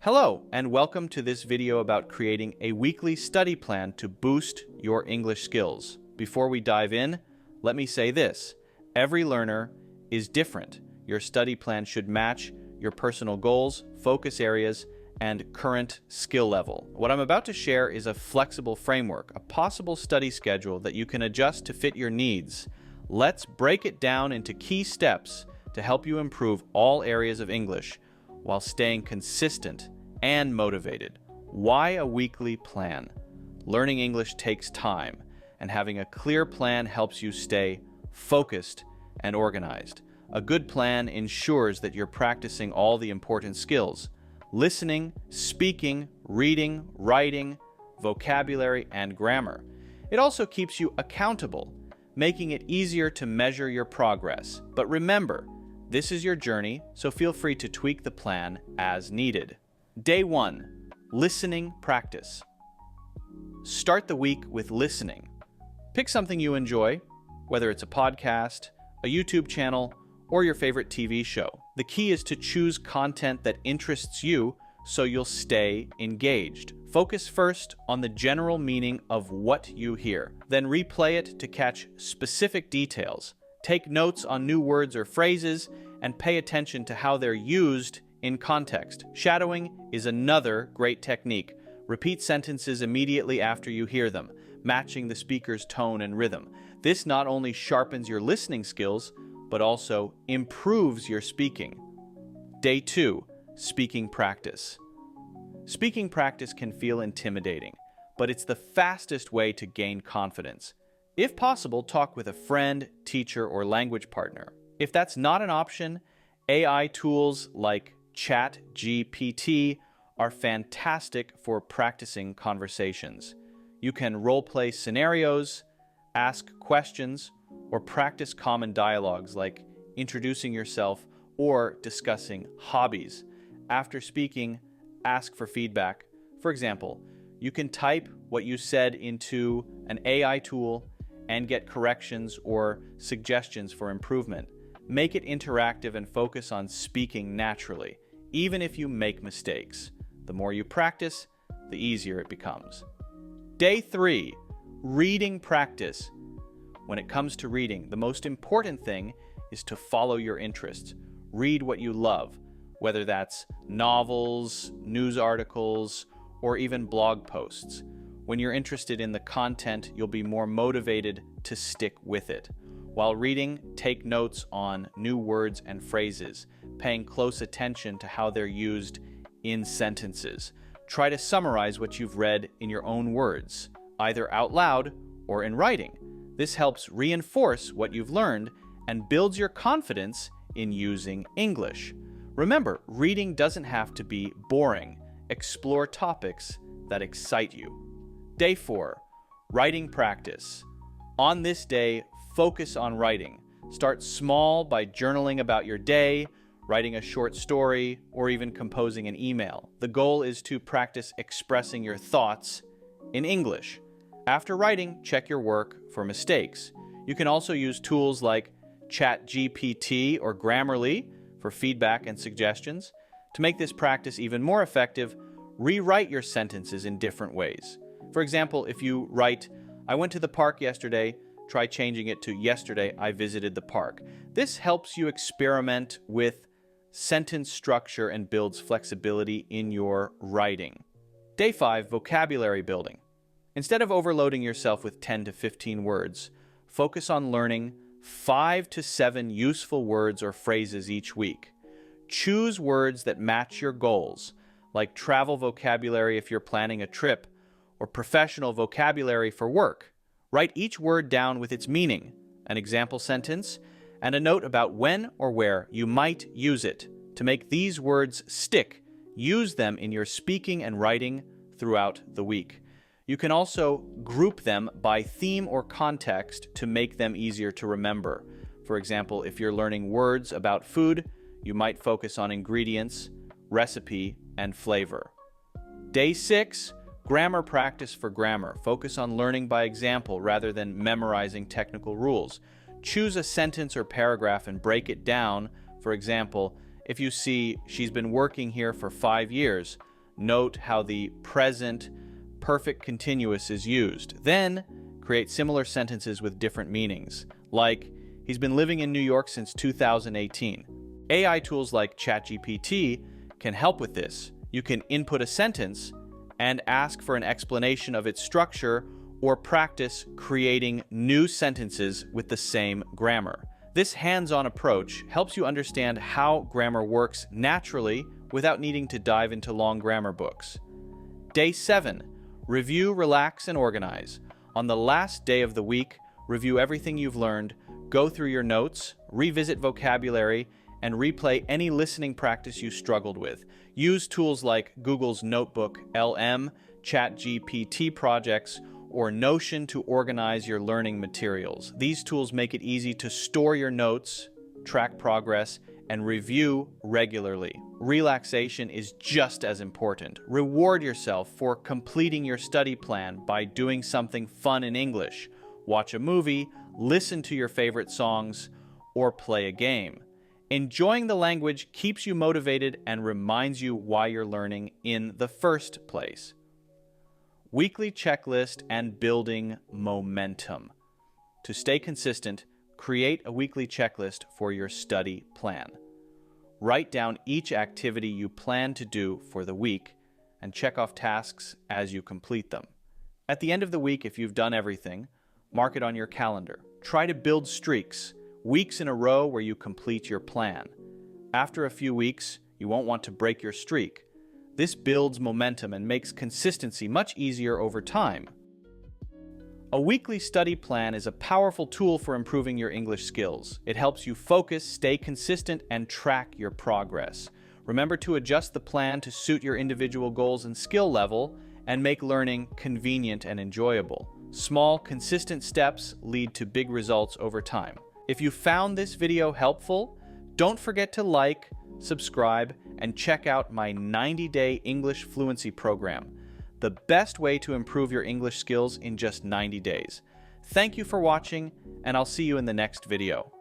Hello, and welcome to this video about creating a weekly study plan to boost your English skills. Before we dive in, let me say this. Every learner is different. Your study plan should match your personal goals, focus areas, and current skill level. What I'm about to share is a flexible framework, a possible study schedule that you can adjust to fit your needs. Let's break it down into key steps to help you improve all areas of English while staying consistent and motivated. Why a weekly plan? Learning English takes time, and having a clear plan helps you stay focused and organized. A good plan ensures that you're practicing all the important skills: listening, speaking, reading, writing, vocabulary, and grammar. It also keeps you accountable, making it easier to measure your progress. But remember, this is your journey, so feel free to tweak the plan as needed. Day 1. Listening practice. Start the week with listening. Pick something you enjoy, whether it's a podcast, a YouTube channel, or your favorite TV show. The key is to choose content that interests you so you'll stay engaged. Focus first on the general meaning of what you hear, then replay it to catch specific details. Take notes on new words or phrases and pay attention to how they're used in context. Shadowing is another great technique. Repeat sentences immediately after you hear them, matching the speaker's tone and rhythm. This not only sharpens your listening skills, but also improves your speaking. Day 2. Speaking practice. Speaking practice can feel intimidating, but it's the fastest way to gain confidence. If possible, talk with a friend, teacher, or language partner. If that's not an option, AI tools like ChatGPT are fantastic for practicing conversations. You can role-play scenarios, ask questions, or practice common dialogues like introducing yourself or discussing hobbies. After speaking, ask for feedback. For example, you can type what you said into an AI tool and get corrections or suggestions for improvement. Make it interactive and focus on speaking naturally, even if you make mistakes. The more you practice, the easier it becomes. Day 3. Reading practice. When it comes to reading, the most important thing is to follow your interests. Read what you love, whether that's novels, news articles, or even blog posts. When you're interested in the content, you'll be more motivated to stick with it. While reading, take notes on new words and phrases, paying close attention to how they're used in sentences. Try to summarize what you've read in your own words, either out loud or in writing. This helps reinforce what you've learned and builds your confidence in using English. Remember, reading doesn't have to be boring. Explore topics that excite you. Day 4. Writing practice. On this day, focus on writing. Start small by journaling about your day, writing a short story, or even composing an email. The goal is to practice expressing your thoughts in English. After writing, check your work for mistakes. You can also use tools like ChatGPT or Grammarly for feedback and suggestions. To make this practice even more effective, rewrite your sentences in different ways. For example, if you write, "I went to the park yesterday," try changing it to "Yesterday I visited the park." This helps you experiment with sentence structure and builds flexibility in your writing. Day 5. Vocabulary building. Instead of overloading yourself with 10 to 15 words, focus on learning 5 to 7 useful words or phrases each week. Choose words that match your goals, like travel vocabulary if you're planning a trip, or professional vocabulary for work. Write each word down with its meaning, an example sentence, and a note about when or where you might use it. To make these words stick, use them in your speaking and writing throughout the week. You can also group them by theme or context to make them easier to remember. For example, if you're learning words about food, you might focus on ingredients, recipe, and flavor. Day 6. Grammar practice for grammar. Focus on learning by example rather than memorizing technical rules. Choose a sentence or paragraph and break it down. For example, if you see, "She's been working here for 5 years," Note how the present perfect continuous is used. Then, create similar sentences with different meanings, like, he's been living in New York since 2018. AI tools like ChatGPT can help with this. You can input a sentence and ask for an explanation of its structure or practice creating new sentences with the same grammar. This hands-on approach helps you understand how grammar works naturally without needing to dive into long grammar books. Day 7. Review, relax, and organize. On the last day of the week, review everything you've learned, go through your notes, revisit vocabulary, and replay any listening practice you struggled with. Use tools like Google's Notebook LM, ChatGPT projects, or Notion to organize your learning materials. These tools make it easy to store your notes, track progress, and review regularly. Relaxation is just as important. Reward yourself for completing your study plan by doing something fun in English. Watch a movie, listen to your favorite songs, or play a game. Enjoying the language keeps you motivated and reminds you why you're learning in the first place. Weekly checklist and building momentum. To stay consistent, create a weekly checklist for your study plan. Write down each activity you plan to do for the week and check off tasks as you complete them. At the end of the week, if you've done everything, mark it on your calendar. Try to build streaks, weeks in a row where you complete your plan. After a few weeks, you won't want to break your streak. This builds momentum and makes consistency much easier over time. A weekly study plan is a powerful tool for improving your English skills. It helps you focus, stay consistent, and track your progress. Remember to adjust the plan to suit your individual goals and skill level and make learning convenient and enjoyable. Small, consistent steps lead to big results over time. If you found this video helpful, don't forget to like, subscribe, and check out my 90-day English fluency program, the best way to improve your English skills in just 90 days. Thank you for watching, and I'll see you in the next video.